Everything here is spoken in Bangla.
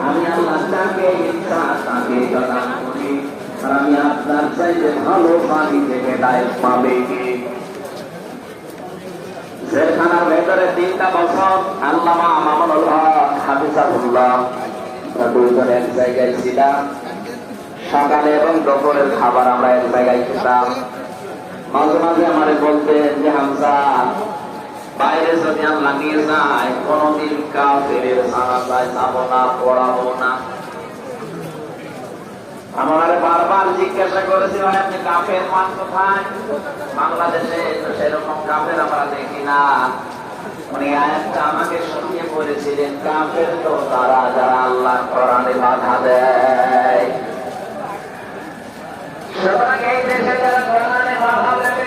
আমি আল্লাহ তাকে ইচ্ছা তাকে প্রদান করি, আর আমি আপনার চাইতে ভালো পানি থেকে দায়িত্ব পাবে কি? জেলখানার ভেতরে 3টা বছর আল্লামা মামুনুল হক হাফিজাহুল্লাহ দুইজন এক জায়গায় ছিলাম। সকালে এবং দুপুরের খাবার আমরা এক জায়গায় খেতাম। মাঝে মাঝে আমারে বলতেন যে হামজা, বাইরে যদি আল্লাহ নিয়ে যায় কোনদিন কাফেরের জানাজায় যাব না, পড়াবো না। আমার বারবার জিজ্ঞাসা করেছি, ভাই আপনি কাফের মান কোথায়? বাংলাদেশে সেরকম কাফের আমরা দেখি না। উনি আয়াতটা আমাকে শুনিয়ে বলেছিলেন, কাফের তো তারা যারা আল্লাহ কোরআনে বাধা দেয়। সুতরাং এই দেশে যারা কোরআনে বাধা দেবে